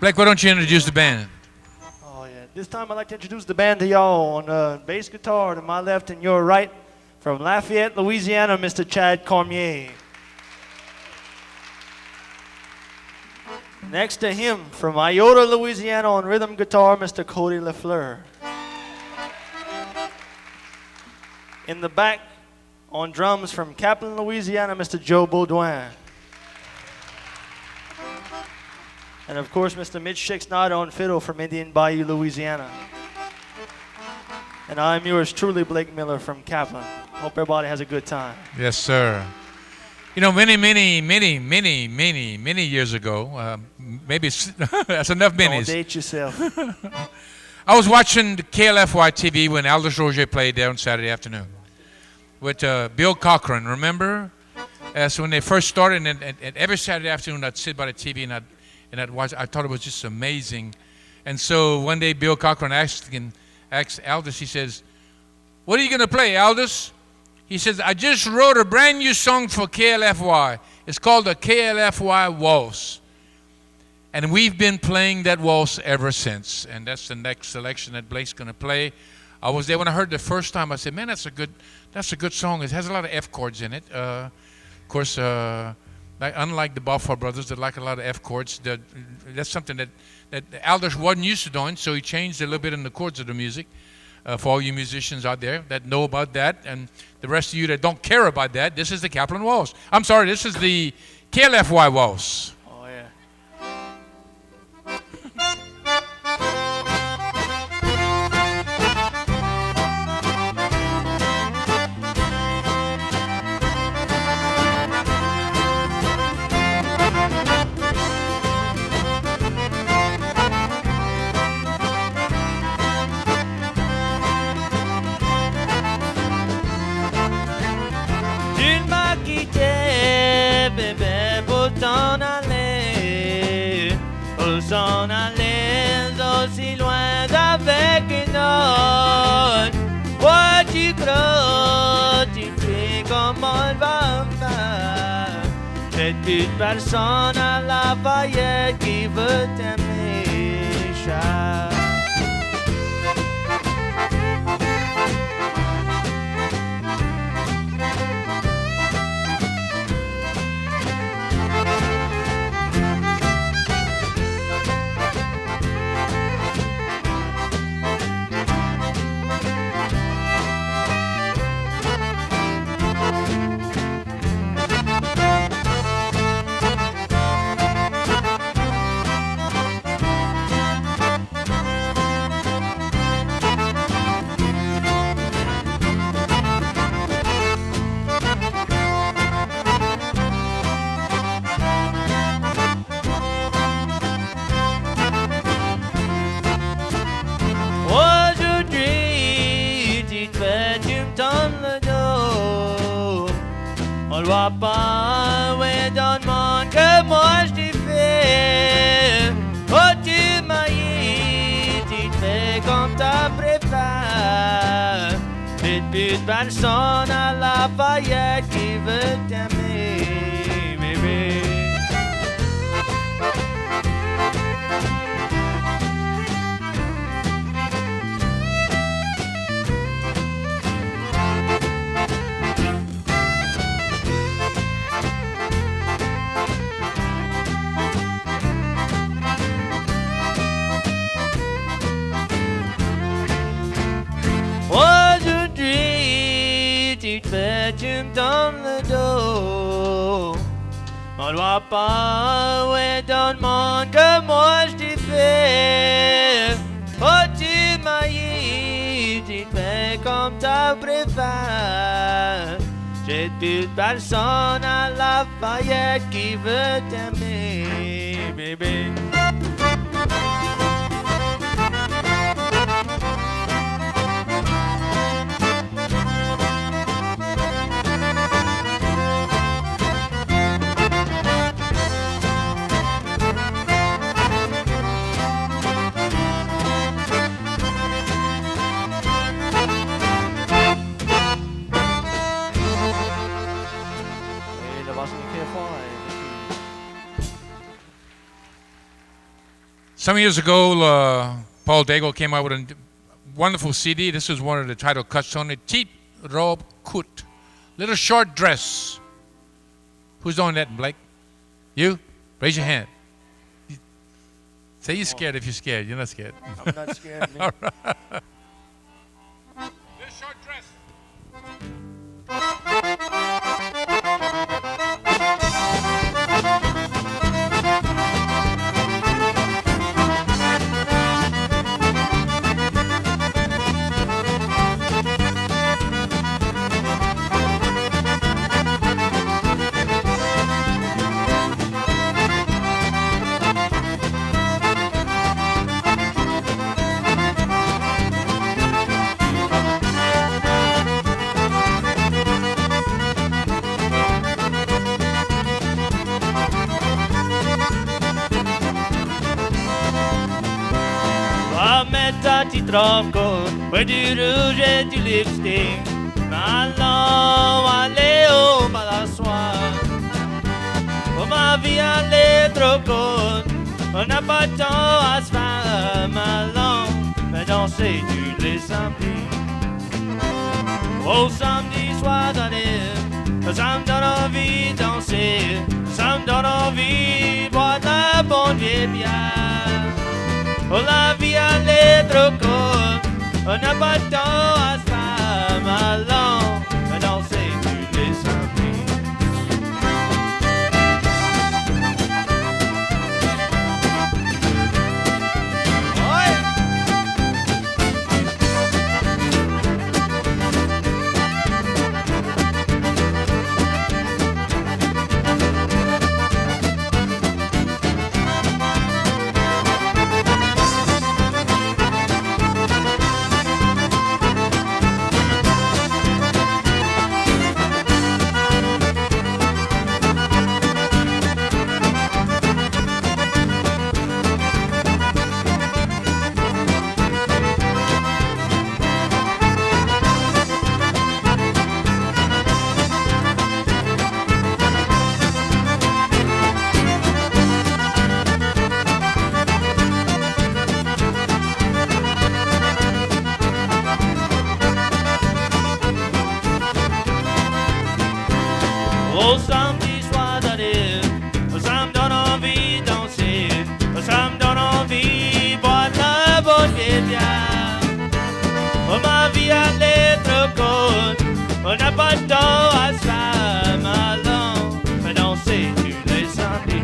Blake, why don't you introduce the band? Oh, yeah. This time I'd like to introduce the band to y'all. On bass guitar to my left and your right, from Lafayette, Louisiana, Mr. Chad Cormier. Next to him, from Iota, Louisiana, on rhythm guitar, Mr. Cody LaFleur. In the back, on drums, from Kaplan, Louisiana, Mr. Joe Baudouin. And of course, Mr. Mitch Shixnada on fiddle from Indian Bayou, Louisiana. And I'm yours truly, Blake Miller from Kaplan. Hope everybody has a good time. Yes, sir. You know, many years ago, maybe that's enough minis. Don't date yourself. I was watching the KLFY TV when Aldous Roger played there on Saturday afternoon with Bill Cochran, remember? So when they first started, and every Saturday afternoon I'd sit by the TV and I'd watch. I thought it was just amazing. And so one day Bill Cochran asked Aldous, he says, "What are you going to play, Aldous?" He says, "I just wrote a brand new song for KLFY. It's called the KLFY Waltz." And we've been playing that waltz ever since. And that's the next selection that Blake's going to play. I was there when I heard it the first time. I said, man, that's a good song. It has a lot of F chords in it. Of course, unlike the Balfour Brothers, that like a lot of F chords, that's something that Aldous wasn't used to doing, so he changed a little bit in the chords of the music. For all you musicians out there that know about that, and the rest of you that don't care about that, this is the Kaplan Waltz. I'm sorry, this is the KLFY Waltz. Oh, yeah. S'en aller aussi loin d'avec une autre. Toi tu crois, tu fais comme on va faire. J'ai plus personne à Lafayette qui veut t'aimer, cher. Vois pas, ouais, dans le monde que moi je t'ai fait. Oh, tu m'as eu, tu te fais comme ta préfère. J'ai plus de personne à Lafayette qui veut t'aimer, bébé. Tu me donnes le dos. On ne voit pas où est dans le monde que moi je t'ai fait. Oh, tu m'as eu, tu te fais comme ta préfère. J'ai plus de personne à Lafayette qui veut t'aimer, bébé. Some years ago, Paul Dago came out with a wonderful CD. This is one of the title cuts on it. Tit Robe Kut. Little short dress. Who's doing that, Blake? You? Raise your hand. Say you're scared if you're scared. You're not scared. I'm not scared. All right. Little short dress. Ta petite robe courte, du rouge et du lipstick. Allons aller au balançoire. Oh, ma vie elle est trop courte, on n'a pas de temps à se faire malin, mais danser tous les samedis. Au samedi soir d'aller, ça me donne envie de danser, ça me donne envie de boire de la bonne vieille bière. Oh, la vie elle est trop courte, on n'a pas de temps à se faire malin, mais danser tous les samedis. Au samedi soir d'aller, ça me donne envie de danser, ça me donne envie de boire de la bonne vieille bière. Oh, ma vie elle est trop courte, on n'a pas de temps à se faire malin, mais danser tous les samedis.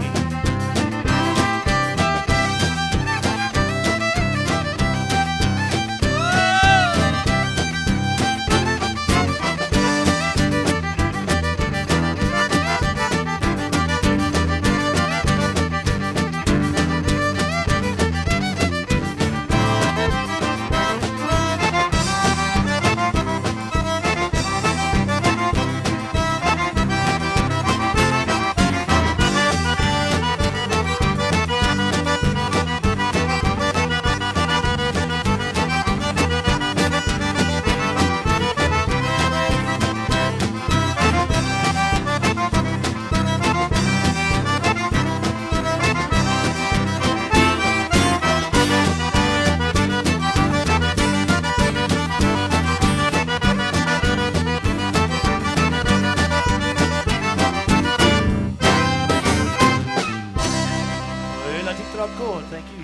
Thank you.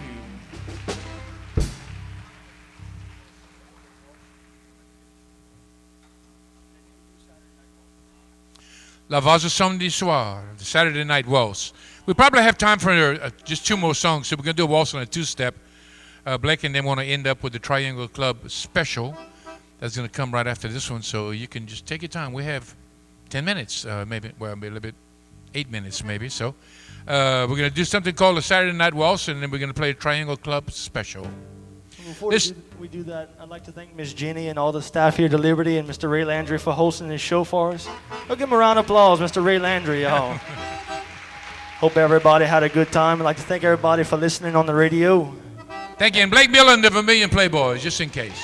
La Valse Samedi Soir, the Saturday Night Waltz. We probably have time for just two more songs, so we're going to do a waltz on a two-step. Blake and them want to end up with the Triangle Club special. That's going to come right after this one, so you can just take your time. We have 10 minutes, maybe a little bit, 8 minutes maybe. So we're going to do something called the Saturday Night Waltz, and then we're going to play a Triangle Club special. Before we do that, I'd like to thank Miss Jenny and all the staff here at Liberty and Mr. Ray Landry for hosting this show for us. I'll give him a round of applause, Mr. Ray Landry, y'all. Hope everybody had a good time. I'd like to thank everybody for listening on the radio. Thank you. And Blake Miller and the Vermilion Playboys, just in case.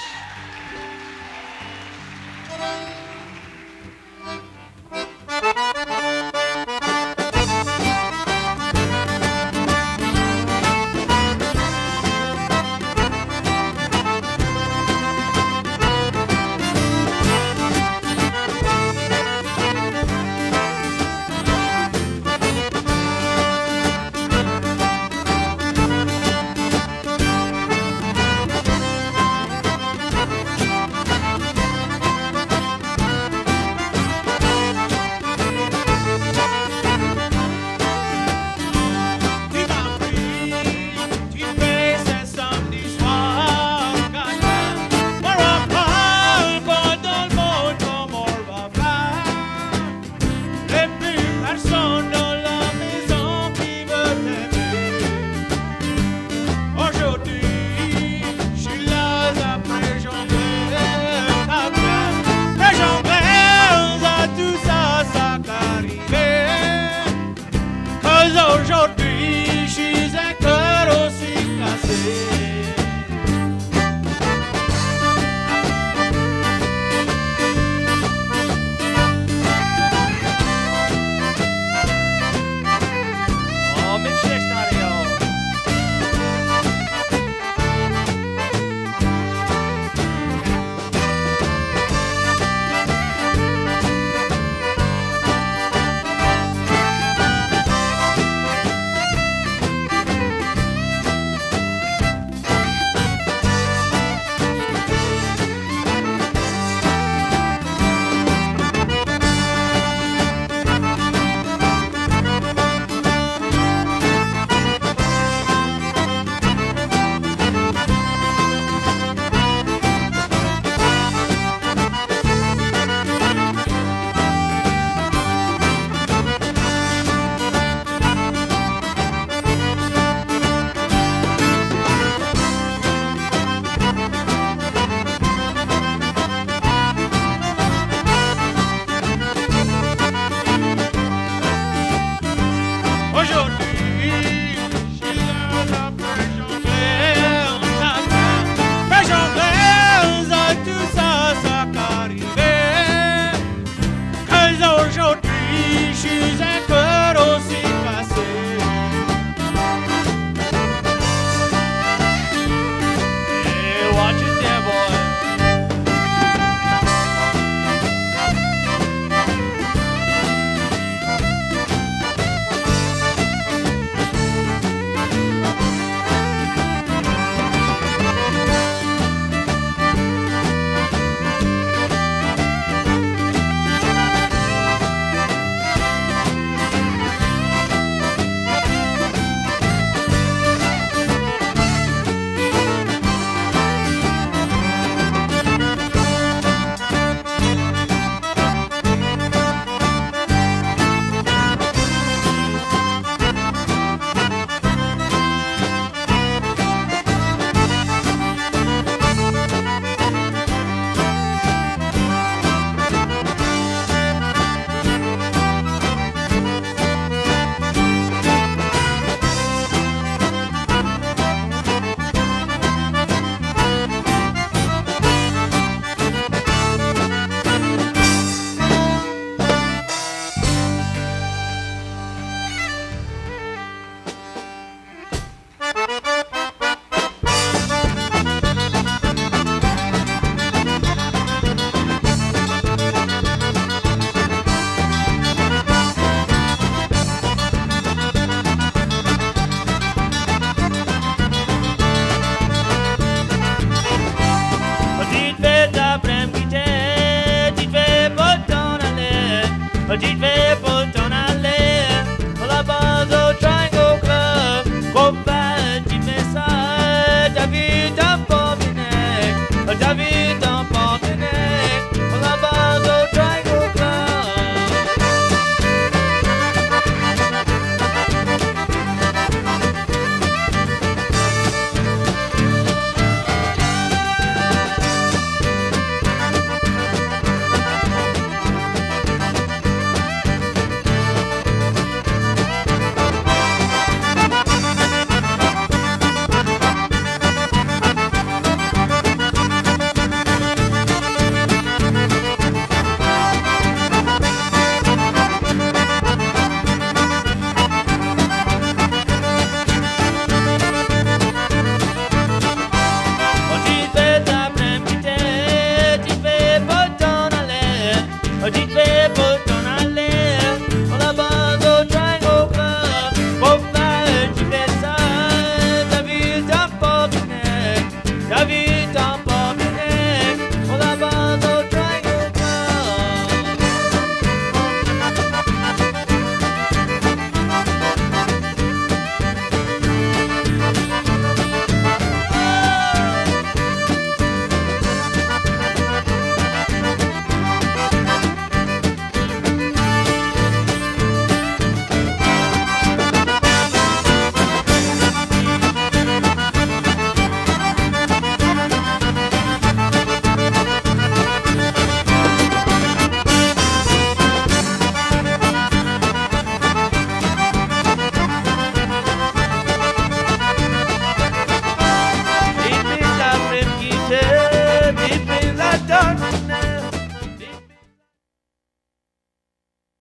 Louisiana.